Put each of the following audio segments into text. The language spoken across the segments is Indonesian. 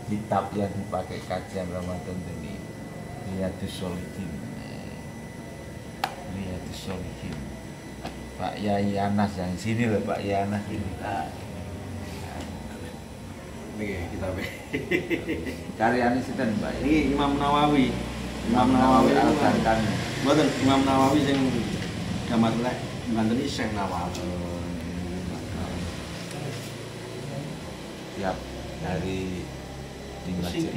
kitab yang dipakai kajian Ramadan ini Riyadhus Shalihin. Riyadhus Shalihin. Pak Yai Anas yang sini loh, Pak Yai Anas ini. Ini kita Karyane sinten, Mbak? ini Imam Nawawi. Imam Nawawi Al-Ghazali. Mboten Imam Nawawi sing gambar lek Banten iki Syekh Nawawi. Siap dari di masjid.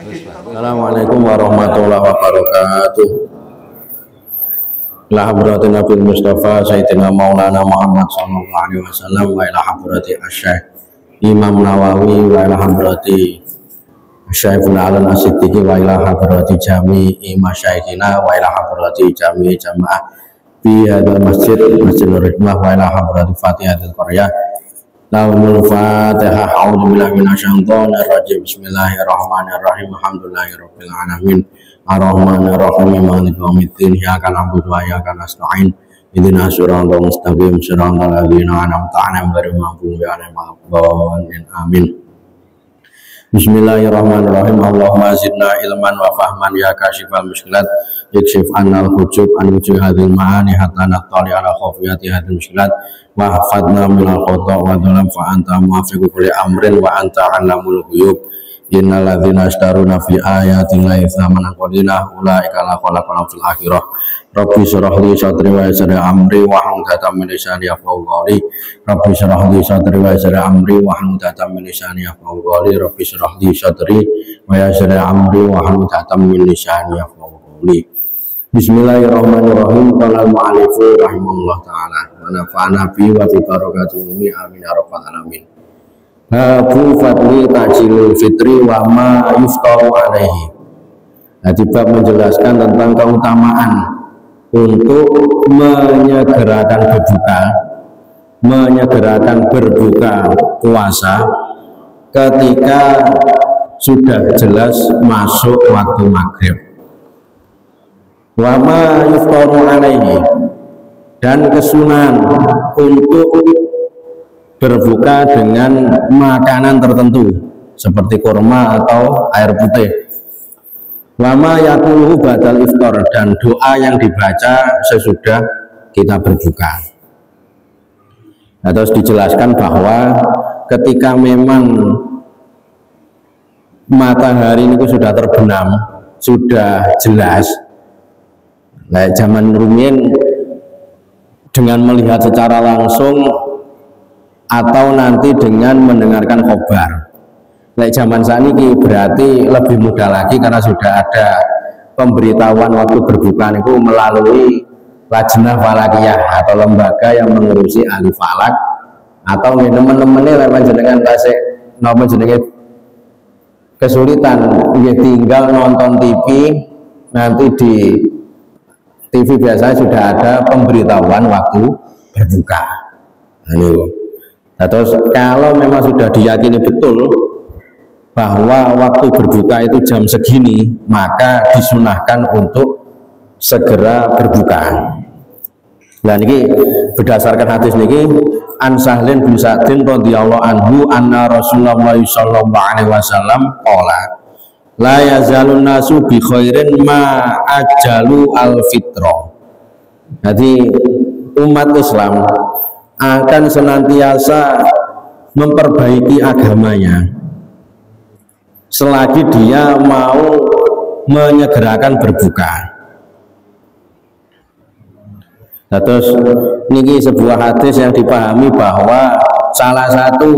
Assalamualaikum warahmatullahi wabarakatuh. Ila hadratin Nabi Mustafa Sayyidina Maulana Muhammad sallallahu alaihi wasallam wa ila hadrati Asy-Syaikh Imam Nawawi wa ila hadrati Syekh Al As-Siddiqi wa ila hadrati jami'i masyaikhina wa ila hadrati jami'i jamaah fi hadzal masjid Masjidul Hikmah wa ila hadrati Fatihatul Qaryah. Lahumul Fatihah. A'udzu billahi minasyaitonir rajim. Bismillahirrahmanirrahim. Alhamdulillahirabbil alamin. Ar-Rahmanir Rahim. Maliki yaumiddin. Iyyaka na'budu wa iyyaka nasta'in. Ihdinas siratal mustaqim. Siratal ladzina an'amta 'alaihim ghairil maghdubi 'alaihim waladdallin. Amin. Bismillahirrahmanirrahim. Allahumma zidna ilman wa fahman ya kashifal mushkilat yakshif annal hujub an wujud hadhil ma'ani hatta nattali ala khafiyati hadhil mushkilat wa hafadna minal khata' wa dhalam fa anta muwaffiqu kulli amrin wa anta 'allamul ghuyub. Innal ladzina astaruna fi ayati llahi tsamanan qalila ulaika la khalaqana fil akhirah. Rabbi shrah li sadri wa yassir li amri wa hlul 'uqdatam min lisani yafqahu qawli. Rabbi shrah li sadri wa yassir li amri wa hlul 'uqdatam min lisani yafqahu qawli. Rabbi shrah li sadri wa yassir li amri wa hlul 'uqdatam min lisani yafqahu qawli. Bismillahirrahmanirrahim. Qala al-mu'allifu rahimahullah taala wa nafa'ana bi wa bi barakatuhi amin ya rabbal alamin. Babu fadli tajilul fitri wa ma yuftaru alaihi. Nah, bab menjelaskan tentang keutamaan untuk menyegerakan berbuka puasa ketika sudah jelas masuk waktu maghrib. Wa ma yuftaru alaihi, dan kesunahan untuk berbuka dengan makanan tertentu seperti kurma atau air putih. Wama yakuluhu badal iftar, dan doa yang dibaca sesudah kita berbuka. Nah, terus dijelaskan bahwa ketika memang matahari ini sudah terbenam, sudah jelas, nah, zaman rumiyin dengan melihat secara langsung atau nanti dengan mendengarkan khobar. Nah, zaman saat ini berarti lebih mudah lagi karena sudah ada pemberitahuan waktu berbuka itu melalui Lajnah Falakiyah atau lembaga yang mengurusi ahli falak, atau teman-temannya lewat jenengan tasik napa jenenge kesulitan tinggal nonton TV, nanti di TV biasanya sudah ada pemberitahuan waktu berbuka. Nah, terus kalau memang sudah diyakini betul bahwa waktu berbuka itu jam segini, maka disunahkan untuk segera berbuka. Dan ini berdasarkan hadis ini, An Sahlin bin Sa'din radhiyallahu anhu anna Rasulullah sallallahu alaihi wasallam qala la yazalun nasu bi khairin ma ajalu al fitra. Jadi umat Islam akan senantiasa memperbaiki agamanya selagi dia mau menyegerakan berbuka. Nah, terus ini sebuah hadis yang dipahami bahwa salah satu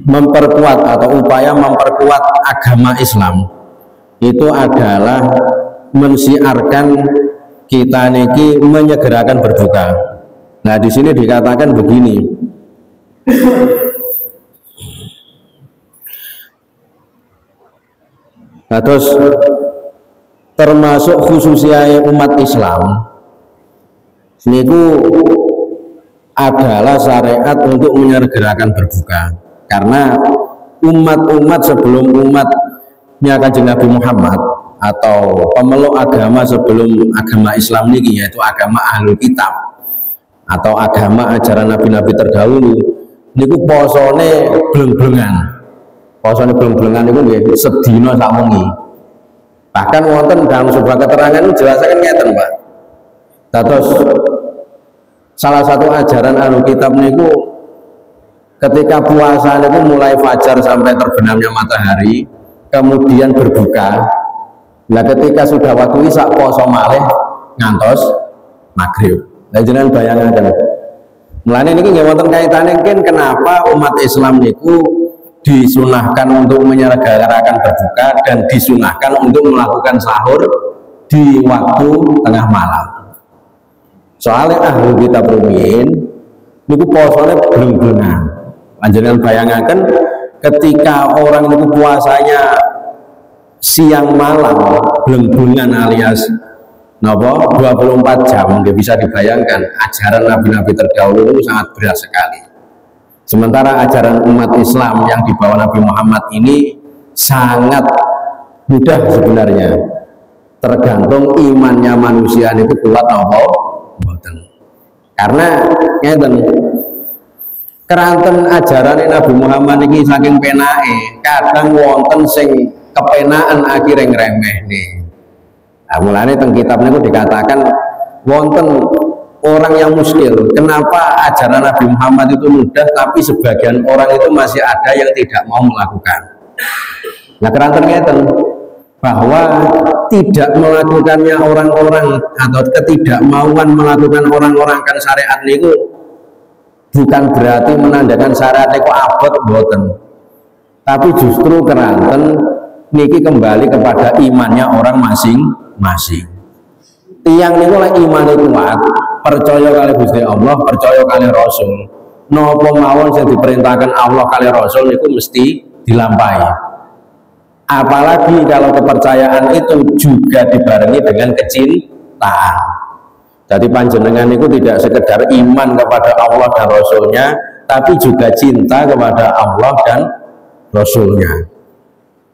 memperkuat atau upaya memperkuat agama Islam itu adalah mensiarkan kita niki menyegerakan berbuka. Nah, di sini dikatakan begini. Nah, terus termasuk khususnya umat Islam niku adalah syariat untuk menyegerakan berbuka, karena umat-umat sebelum umatnya Kanjeng Nabi Muhammad atau pemeluk agama sebelum agama Islam niki, yaitu agama Ahlul Kitab atau agama ajaran nabi-nabi terdahulu niku posone bleng-blengan. Posone bleng-blengan niku nggih sedina sak wengi. Bahkan wonten dalam sebuah keterangan jelasaken ngeten, Pak. Terus salah satu ajaran ahlu kitab niku ketika puasa niku mulai fajar sampai terbenamnya matahari, kemudian berbuka. Nah ketika sudah waktu isak poso malih ngantos maghrib. Lah jenengan bayangaken. Mulane niki nggih wonten kaitane mungkin kenapa umat Islam niku disunahkan untuk menyelenggarakan berbuka dan disunahkan untuk melakukan sahur di waktu tengah malam. Soalnya ahli kitab rumiyin niku posone bleng-blengan. Panjenengan bayangaken ketika orang niku puasanya siang malam bleng-blengan alias napa 24 jam, nggih bisa dibayangkan ajaran nabi-nabi terdahulu itu sangat berat sekali. Sementara ajaran umat Islam yang dibawa Nabi Muhammad ini sangat mudah sebenarnya. Tergantung imannya manusia itu kuat apa mboten. Karena ngeten keranten ajaran Nabi Muhammad ini saking penake, kadang wonten sing kepenaan akhirnya ngremeh nih. Nah, mulane teng kitab niku dikatakan wonten orang yang muskil. Kenapa ajaran Nabi Muhammad itu mudah, tapi sebagian orang itu masih ada yang tidak mau melakukan. Nah, keranten ngeten bahwa tidak melakukannya orang-orang atau ketidakmauan melakukan orang-orang kan syariat niku bukan berarti menandakan syariat niku abot mboten. Tapi justru keranten niki kembali kepada imannya orang masing-masing. Tiang niku lek imane kuat, percaya kali Gusti Allah, percaya kali Rasul. Napa mawon sing diperintahkan Allah kali Rasul niku mesti dilampahi. Apalagi kalau kepercayaan itu juga dibarengi dengan kecintaan. Jadi panjenengan itu tidak sekedar iman kepada Allah dan Rasulnya, tapi juga cinta kepada Allah dan Rasulnya.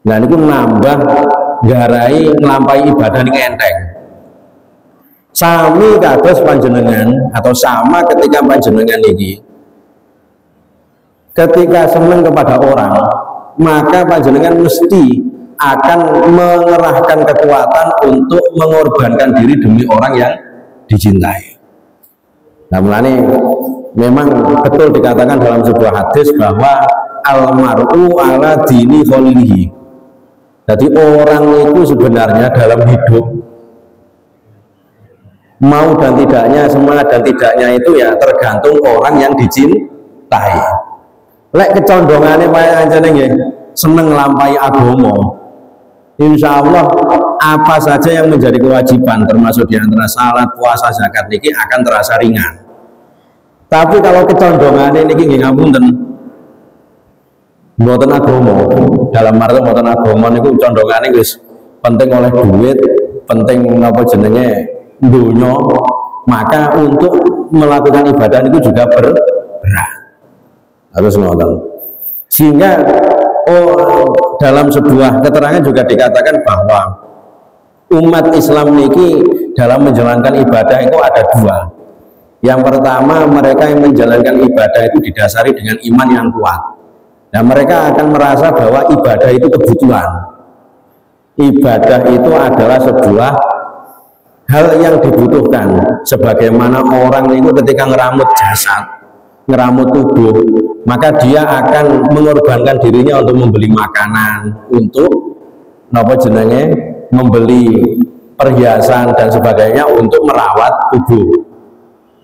Nah ini nambah garai nglampahi ibadah ini enteng. Sami kados panjenengan atau sama ketika panjenengan ini ketika senang kepada orang, maka panjenengan mesti akan mengerahkan kekuatan untuk mengorbankan diri demi orang yang dicintai. Nah, mulane memang betul dikatakan dalam sebuah hadis bahwa almar'u ala dini khalilihi. Jadi orang itu sebenarnya dalam hidup mau dan tidaknya, semangat dan tidaknya itu ya tergantung orang yang dicintai. Lek kecondongannya pancene nggih seneng nglampahi agama, insya Allah apa saja yang menjadi kewajiban termasuk diantara salat, puasa, zakat niki akan terasa ringan. Tapi kalau kecondongannya niki nggih ngapunten mboten agama, dalam arti mboten agama niku condongane wis penting oleh duit, penting napa jenenge dunya, maka untuk melakukan ibadah itu juga berat. Harus ngoten. Sehingga dalam sebuah keterangan juga dikatakan bahwa umat Islam niki dalam menjalankan ibadah itu ada dua. Yang pertama, mereka yang menjalankan ibadah itu didasari dengan iman yang kuat. Nah, mereka akan merasa bahwa ibadah itu kebutuhan. Ibadah itu adalah sebuah hal yang dibutuhkan. Sebagaimana orang itu ketika ngeramut jasad, ngeramut tubuh, maka dia akan mengorbankan dirinya untuk membeli makanan, untuk napa jenenge membeli perhiasan dan sebagainya untuk merawat tubuh.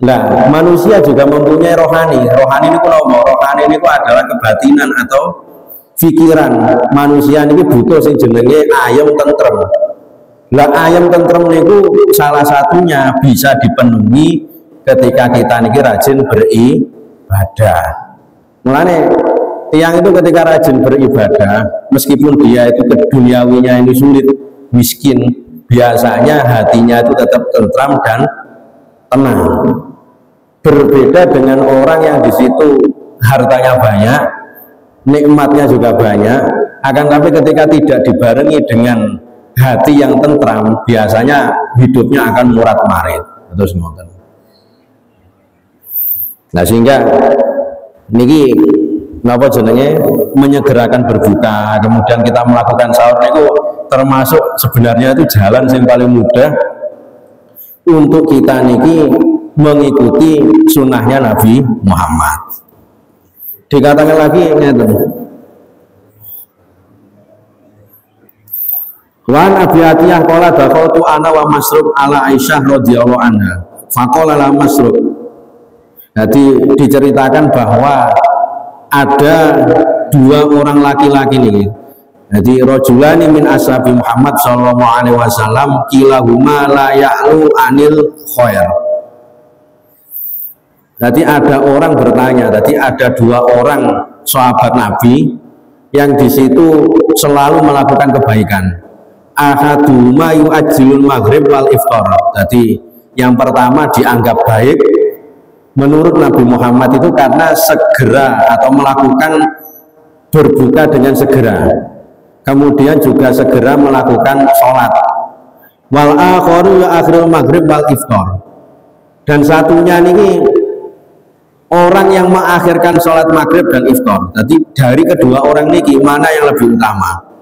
Nah, manusia juga mempunyai rohani. Rohani ini apa? Rohani ini adalah kebatinan atau pikiran. Manusia ini butuh sing jenenge ayam tentrem. Lah ayam tentrem niku salah satunya bisa dipenuhi ketika kita niki rajin beribadah. Mulane tiang itu ketika rajin beribadah, meskipun dia itu keduniawinya ini sulit, miskin, biasanya hatinya itu tetap tentram dan tenang. Berbeda dengan orang yang di situ hartanya banyak, nikmatnya juga banyak, akan tapi ketika tidak dibarengi dengan hati yang tentram, biasanya hidupnya akan murat marit. Terus ngoten. Nah sehingga niki napa jenenge menyegerakan berbuka, kemudian kita melakukan sahur itu termasuk sebenarnya itu jalan yang paling mudah untuk kita niki mengikuti sunnahnya Nabi Muhammad. Dikatakan lagi ngeten. Wan Abi Atiyah qala dakhaltu ana wa Masruq ala Aisyah radhiyallahu anha. Faqala la Masruq. Jadi diceritakan bahwa ada dua orang laki-laki nih. Jadi rajulani min ashabi Muhammad sallallahu alaihi wasallam kilahuma la ya'lu anil khair. Jadi ada orang bertanya, jadi ada dua orang sahabat Nabi yang di situ selalu melakukan kebaikan. Ahaduma yu'ajjilul maghrib wal iftar. Jadi yang pertama dianggap baik menurut Nabi Muhammad itu karena segera atau melakukan berbuka dengan segera, kemudian juga segera melakukan sholat. Wal akharu akhirul maghrib wal iftar. Dan satunya ini orang yang mengakhirkan sholat maghrib dan iftar. Jadi dari kedua orang ini mana yang lebih utama?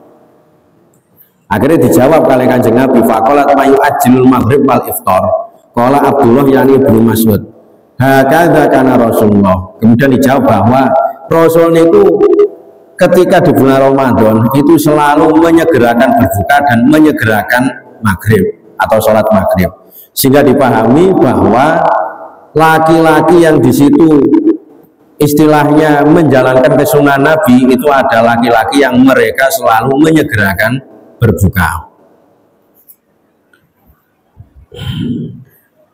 Akhirnya dijawab oleh Kanjeng Nabi, faqala mayu ajilul maghrib wal iftar. Qala Abdullah yani Ibnu Mas'ud. Hakadza kana Rasulullah. Kemudian dijawab bahwa Rasul itu ketika di bulan Ramadan itu selalu menyegerakan berbuka dan menyegerakan maghrib atau sholat maghrib, sehingga dipahami bahwa laki-laki yang di situ istilahnya menjalankan kesunahan Nabi itu ada laki-laki yang mereka selalu menyegerakan berbuka.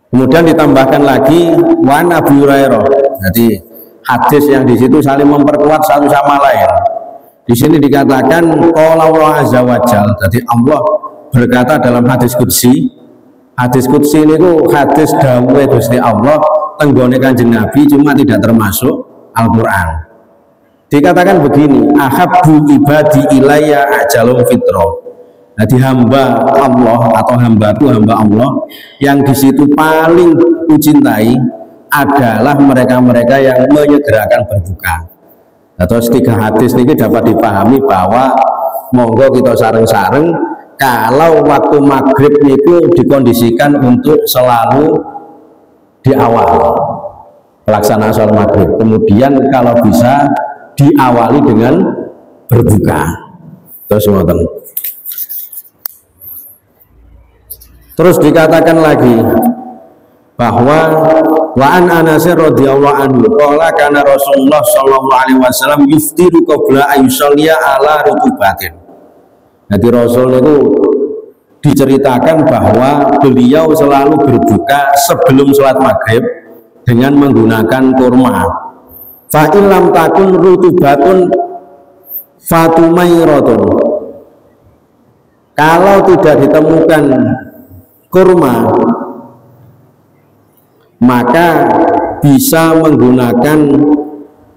Kemudian ditambahkan lagi wan Abu Hurairah. Jadi hadis yang di situ saling memperkuat satu sama lain. Di sini dikatakan qala Allah azza wajal. Jadi Allah berkata dalam hadis qudsi. Hadis qudsi ini tuh hadis dawuh Gusti Allah tenggone Kanjeng Nabi, cuma tidak termasuk Al-Qur'an. Dikatakan begini, ahabbu ibadi ilayya ajalum fitro. Jadi hamba Allah atau hambaku hamba Allah yang di situ paling kucintai adalah mereka-mereka yang menyegerakan berbuka. Atau tiga hadis ini dapat dipahami bahwa monggo kita sareng-sareng kalau waktu maghrib itu dikondisikan untuk selalu di awal pelaksanaan sholat maghrib. Kemudian kalau bisa diawali dengan berbuka. Terus ngoten. Terus dikatakan lagi bahwa wa an Anas radhiyallahu anhu qala kana Rasulullah sallallahu alaihi wasallam yuftiru qabla ayyusalliya ala rutubatin. Jadi Rasul itu diceritakan bahwa beliau selalu berbuka sebelum sholat maghrib dengan menggunakan kurma. Fa illam takun rutubatun fatumairatun. Kalau tidak ditemukan kurma, maka bisa menggunakan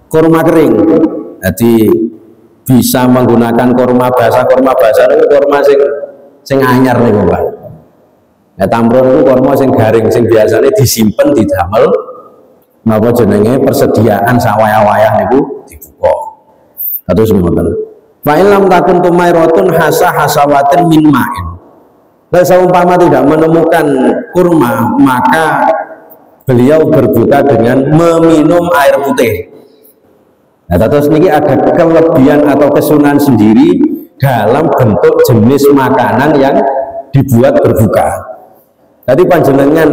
kurma kering. Jadi bisa menggunakan kurma basah itu kurma sing anyar nih Pak. Ya tamron itu kurma sing garing, sing biasanya disimpan di damel napa jenenge persediaan sawaya-wayah niku dibuka. Terus ngoten. Fa illam takun tumairotun hasawatin min ma'in. Nah, seumpama tidak menemukan kurma, maka beliau berbuka dengan meminum air putih. Nah, terus ini ada kelebihan atau kesunahan sendiri dalam bentuk jenis makanan yang dibuat berbuka. Jadi panjenengan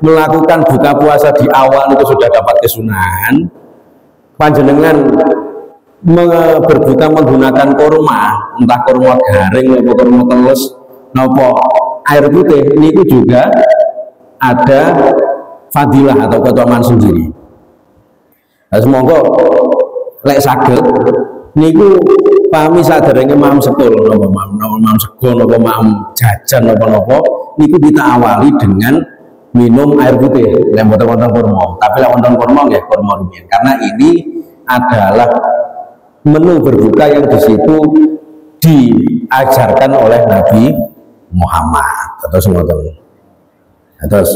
melakukan buka puasa di awal itu sudah dapat kesunahan. Panjenengan berbuka menggunakan kurma, entah kurma garing atau kurma telus, nopo air putih, ini juga ada fadilah atau keutamaan sendiri. Nah, semoga lek saged niku pahami saderenge mam sekul napa mam sego napa mam jajan napa niku kita awali dengan minum air putih yang wonten kurma. Tapi lek wonten kurma nggih kurma rumiyin. Karena ini adalah menu berbuka yang di situ diajarkan oleh Nabi Muhammad. Terus ngoten. Terus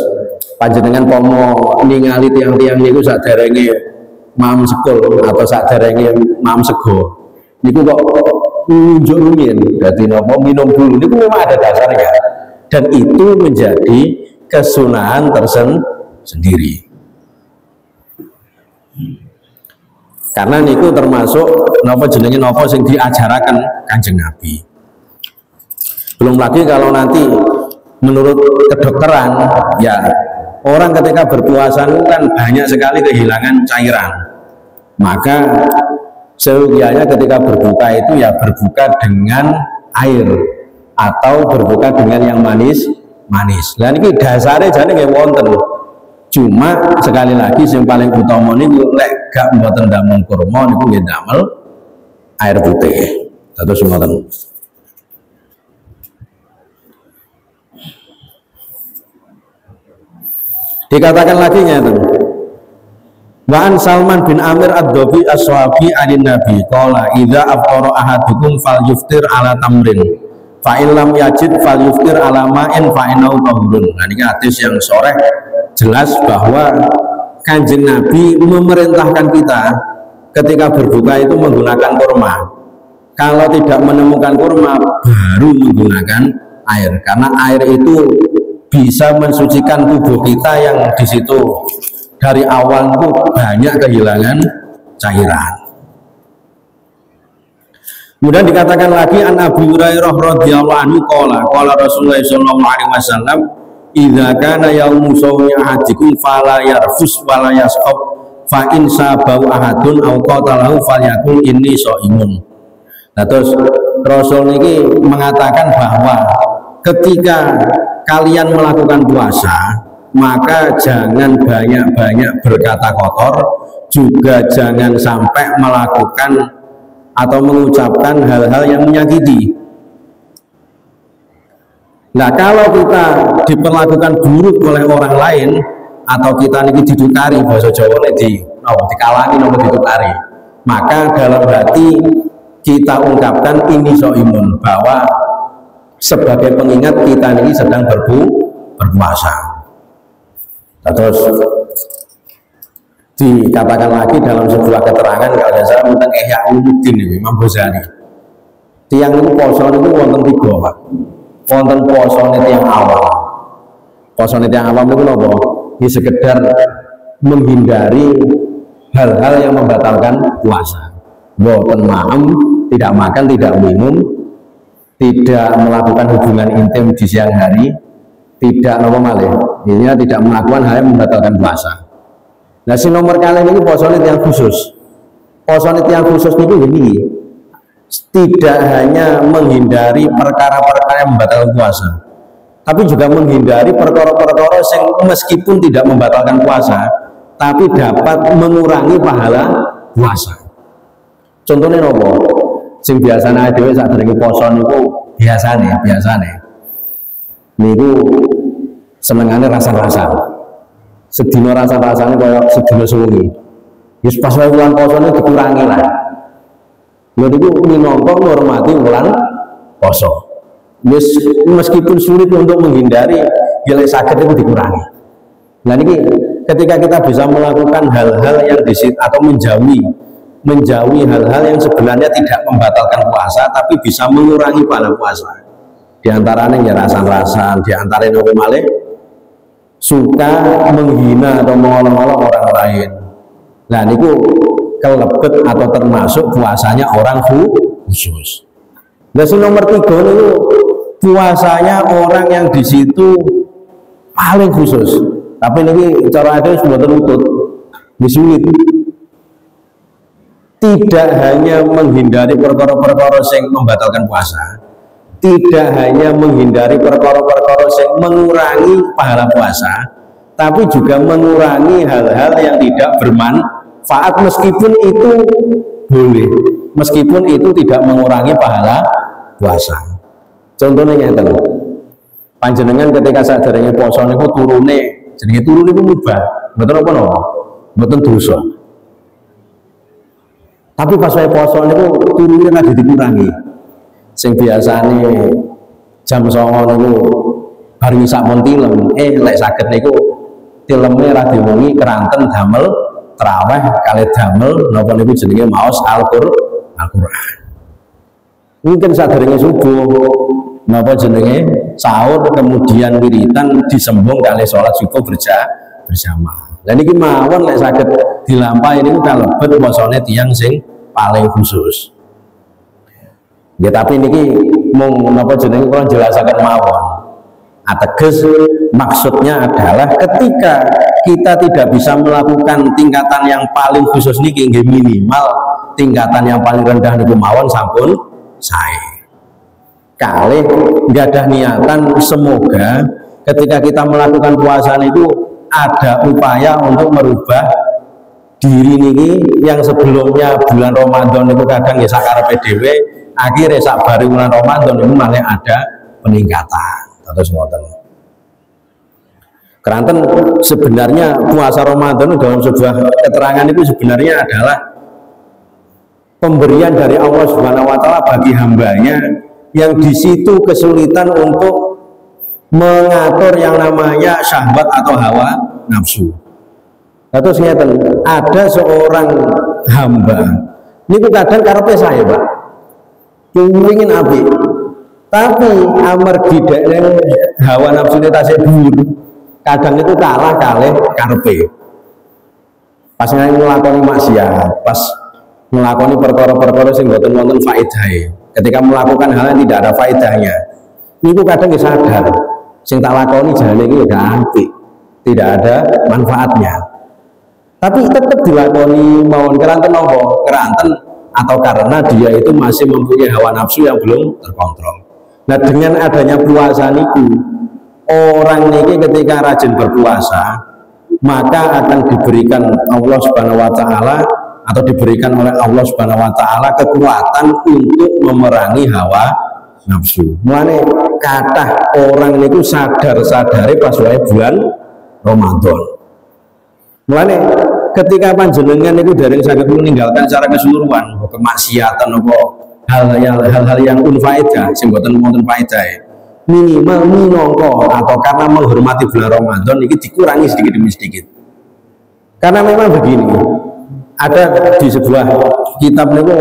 panjenengan pomo ningali tiang-tiang niku saderenge mam sekul atau saderenge mam sego niku kok nunjuk rumiyin dadi napa minum dulu niku memang ada dasarnya dan itu menjadi kesunahan tersendiri karena niku termasuk napa jenenge napa sing diajaraken Kanjeng Nabi. Belum lagi kalau nanti menurut kedokteran ya orang ketika berpuasa kan banyak sekali kehilangan cairan, maka seugianya ketika berbuka itu ya berbuka dengan air atau berbuka dengan yang manis. Lah niki dasare jane nggih wonten. Cuma sekali lagi yang paling utama niku lek gak mboten damel kurma niku nggih damel air putih. Terus ngoten. Dikatakan lagi nyata Wa'an Salman bin Amir ad-Dobi as-Swabi anin Nabi qala idza afqara ahadukum falyuftir ala tamrin fa in lam yajid falyuftir ala ma'in fa innahu tahurun. Nah ini hadis yang sore jelas bahwa Kanjeng Nabi memerintahkan kita ketika berbuka itu menggunakan kurma. Kalau tidak menemukan kurma baru menggunakan air karena air itu bisa mensucikan tubuh kita yang di situ dari awal itu banyak kehilangan cairan. Kemudian dikatakan lagi an Abu Hurairah radhiyallahu anhu qala Rasulullah sallallahu alaihi wasallam idza kana yaumu sawmi ahadikum fala yarfus wala yasqab fa in sabau ahadun aw qatalahu falyakul inni shaimun. Nah terus Rasul niki mengatakan bahwa ketika kalian melakukan puasa maka jangan banyak-banyak berkata kotor, juga jangan sampai melakukan atau mengucapkan hal-hal yang menyakiti. Nah kalau kita diperlakukan buruk oleh orang lain atau kita ini ditukari bahasa Jawa ini dikalangi nomor ditukari, maka dalam hati kita ungkapkan ini soimun bahwa sebagai pengingat kita ini sedang berpuasa. Terus dikatakan lagi dalam sebuah keterangan kalau tidak salah tentang Ihya Ulumuddin Imam Ghazali. Tiang itu poso itu wonten 3 Pak. Wonten poso tiang awam. Poso tiang awam itu apa? Ini sekedar menghindari hal-hal yang membatalkan puasa. Boten maem, tidak makan, tidak minum, tidak melakukan hubungan intim di siang hari, tidak ini tidak melakukan hal yang membatalkan puasa. Nah si nomor kalian ini posonit yang khusus. Posonit yang khusus ini tidak hanya menghindari perkara-perkara yang membatalkan puasa, tapi juga menghindari perkara-perkara yang meskipun tidak membatalkan puasa, tapi dapat mengurangi pahala puasa. Contohnya nopo? Sing biasanya dhewe sadurunge poso niku biasane niku senengane rasa-rasa. Sedina rasa-rasane kaya sedina suwengi. Wis pas wulan posone dikurangi lah. Lha niku minangka ngurmati wulan poso. Meskipun sulit untuk menghindari, bila sakit itu dikurangi. Nah niki ketika kita bisa melakukan hal-hal yang atau menjauhi hal-hal yang sebenarnya tidak membatalkan puasa tapi bisa mengurangi pahala puasa. Di antaranya ya rasan-rasan, di antaranya malih suka menghina atau mengolok-olok orang lain. Nah niku kelebet atau termasuk puasanya orang khusus. Nah nomor 3 niku puasanya orang yang di situ paling khusus. Tapi ini cara ada sudah terutut, sulit. Tidak hanya menghindari perkara-perkara yang membatalkan puasa, tidak hanya menghindari perkara-perkara yang mengurangi pahala puasa, tapi juga mengurangi hal-hal yang tidak bermanfaat meskipun itu boleh, meskipun itu tidak mengurangi pahala puasa. Contohnya ngeten, panjenengan ketika sadarnya poso niku turune, jenenge turun niku mubah, mboten apa napa? Mboten dosa. Tapi pas saya poso niku turune lagi dikurangi. Sing biasane jam 09.00 niku bar ngisak mon tilem, lek saged niku tileme ra diwengi keranten damel traweh kali damel napa niku jenenge maos Al-Qur'an. Mungkin sadurunge subuh napa jenenge sahur kemudian wiritan disembung kali salat subuh berjamaah. Lah niki mawon lek saged dilampahi niku kalebet posone tiyang sing paling khusus. Ya tapi niki mung napa jenenge kula jelasaken mawon. Ateges maksudnya adalah ketika kita tidak bisa melakukan tingkatan yang paling khusus niki nggih minimal tingkatan yang paling rendah niku mawon sampun sae. Kalih nggak ada niatan semoga ketika kita melakukan puasa itu ada upaya untuk merubah diri niki yang sebelumnya bulan Ramadan itu kadang ya sakarepe dhewe akhirnya sak bareng bulan Ramadan itu malah ada peningkatan. Terus ngoten. Keranten sebenarnya puasa Ramadan dalam sebuah keterangan itu sebenarnya adalah pemberian dari Allah Subhanahu wa taala bagi hambanya yang di situ kesulitan untuk mengatur yang namanya syahwat atau hawa nafsu. Terus ngeten, ada seorang hamba ini kadang karepe saya, Pak. Kepengin apik. Tapi amargi dekne hawa nafsu tasih dhuwur, kadang itu kalah kalih karepe. Pas nglakoni maksiat, pas nglakoni perkara-perkara sing boten wonten faedahe. Ketika melakukan hal yang tidak ada faedahnya, niku kadang sadar, sing tak lakoni jane iki gak apik, tidak ada manfaatnya. Tapi tetap dilakoni mawon keranten napa? Keranten atau karena dia itu masih mempunyai hawa nafsu yang belum terkontrol. Nah, dengan adanya puasa niku, orang niki ketika rajin berpuasa, maka akan diberikan Allah Subhanahu wa taala atau diberikan oleh Allah Subhanahu wa taala kekuatan untuk memerangi hawa nafsu. Mulane kathah orang niku sadar-sadare pas wae bulan Ramadan. Mulane ketika panjenengan niku dereng saged meninggalkan secara keseluruhan kemaksiatan apa hal-hal yang unfaedah sing boten wonten faedahe, minimal minangka atau karena menghormati bulan Ramadan ini dikurangi sedikit demi sedikit. Karena memang begini, ada di sebuah kitab niku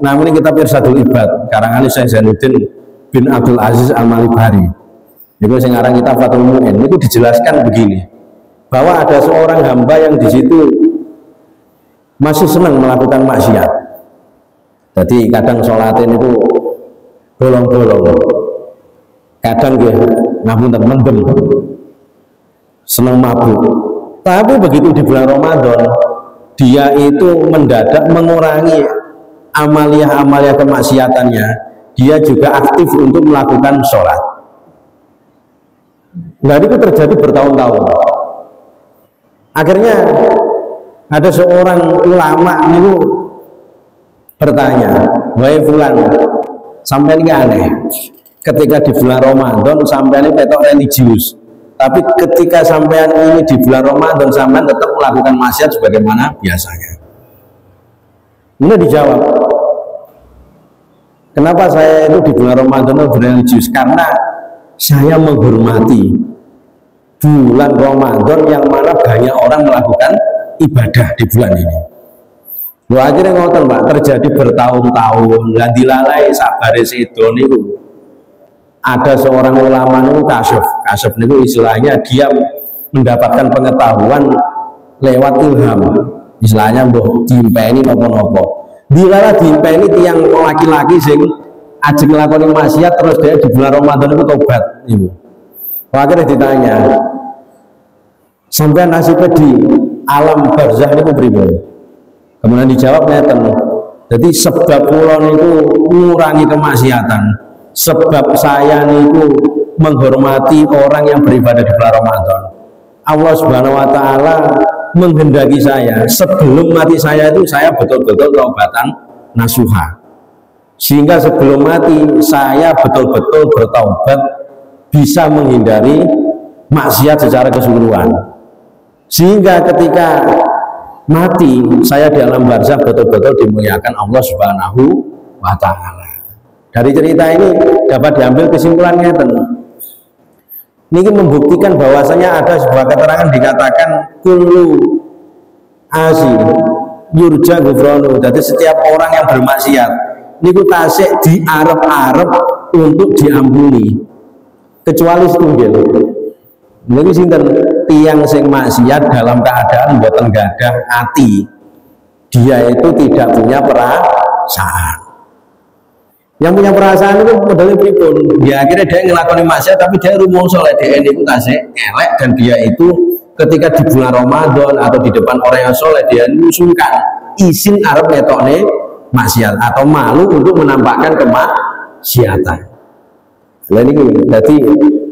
namanya kitab Irsyadul Ibad karangan Syekh Zainuddin bin Abdul Aziz Al-Malibari. Niku sing aran kitab Fathul Mu'in niku dijelaskan begini, bahwa ada seorang hamba yang di situ masih senang melakukan maksiat. Jadi kadang sholatin itu bolong-bolong, kadang dia ngapunten mendem, senang mabuk. Tapi begitu di bulan Ramadan, dia itu mendadak mengurangi amalia-amalia kemaksiatannya. Dia juga aktif untuk melakukan sholat. Nah, itu terjadi bertahun-tahun. Akhirnya ada seorang ulama itu bertanya, wahai fulan, sampai ini aneh. Ketika di bulan Ramadan sampai ini petok religius, tapi ketika sampean ini di bulan Ramadan sampean tetap melakukan maksiat sebagaimana biasanya. Ini dijawab, kenapa saya itu di bulan Ramadan itu religius? Karena saya menghormati bulan Ramadan yang mana banyak orang melakukan ibadah di bulan ini. Lho akhirnya ngoten Pak, terjadi bertahun-tahun, lan dilalai sabare sedo niku. Ada seorang ulama niku kasyaf niku istilahnya dia mendapatkan pengetahuan lewat ilham. Istilahnya mbok diimpeni napa-napa. Dilala diimpeni tiyang laki-laki sing ajeng nglakoni maksiat terus dia di bulan Ramadan itu tobat niku. Akhirnya ditanya, sampai nasibnya di alam barzah niku pripun? Kemudian dijawab ngeten. Jadi sebab kula niku ngurangi kemaksiatan, sebab saya niku menghormati orang yang beribadah di bulan Ramadan. Allah Subhanahu wa taala menghendaki saya sebelum mati saya itu saya betul-betul taubatan nasuha. Sehingga sebelum mati saya betul-betul bertaubat, bisa menghindari maksiat secara keseluruhan. Sehingga ketika mati saya di alam barzakh betul-betul dimuliakan Allah Subhanahu wa taala. Dari cerita ini dapat diambil kesimpulannya Ini membuktikan bahwasanya ada sebuah keterangan dikatakan kullu asi yurja gufranu. Jadi setiap orang yang bermaksiat niku tasik diarep-arep untuk diampuni kecuali setunggal. Niku sinten tiang sing maksiat dalam keadaan mboten gadah ati. Dia itu tidak punya perasaan. Yang punya perasaan itu modelnya pripun? Ya akhirnya dia ngelakoni maksiat tapi dia rumongso lek dia niku tasik elek, dan dia itu ketika di bulan Ramadan atau di depan orang yang soleh dia nyusulkan izin arep ngetokne maksiat atau malu untuk menampakkan kemaksiatan. Nah ini jadi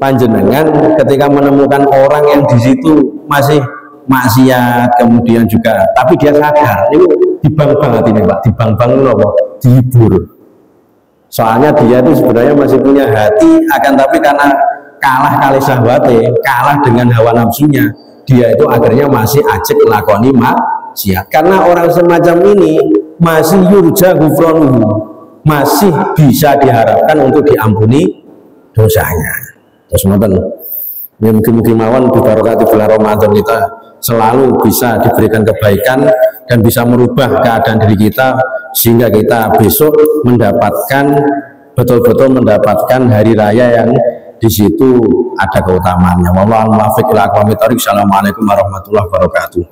panjenengan ketika menemukan orang yang di situ masih maksiat kemudian juga tapi dia sadar itu dibang-bang hati nih Pak, dibang-bang apa? Dihibur. Soalnya dia itu sebenarnya masih punya hati, akan tapi karena kalah kali syahwate, kalah dengan hawa nafsunya, dia itu akhirnya masih ajek lakoni maksiat. Karena orang semacam ini masih yurja ghufranuhu, masih bisa diharapkan untuk diampuni dosanya. Terus ngoten, ya mungkin mawon bibarokati bulan Ramadan kita selalu bisa diberikan kebaikan dan bisa merubah keadaan diri kita sehingga kita besok mendapatkan betul-betul mendapatkan hari raya yang di situ ada keutamaannya. Wallahu a'lam bishawab. Assalamualaikum warahmatullahi wabarakatuh.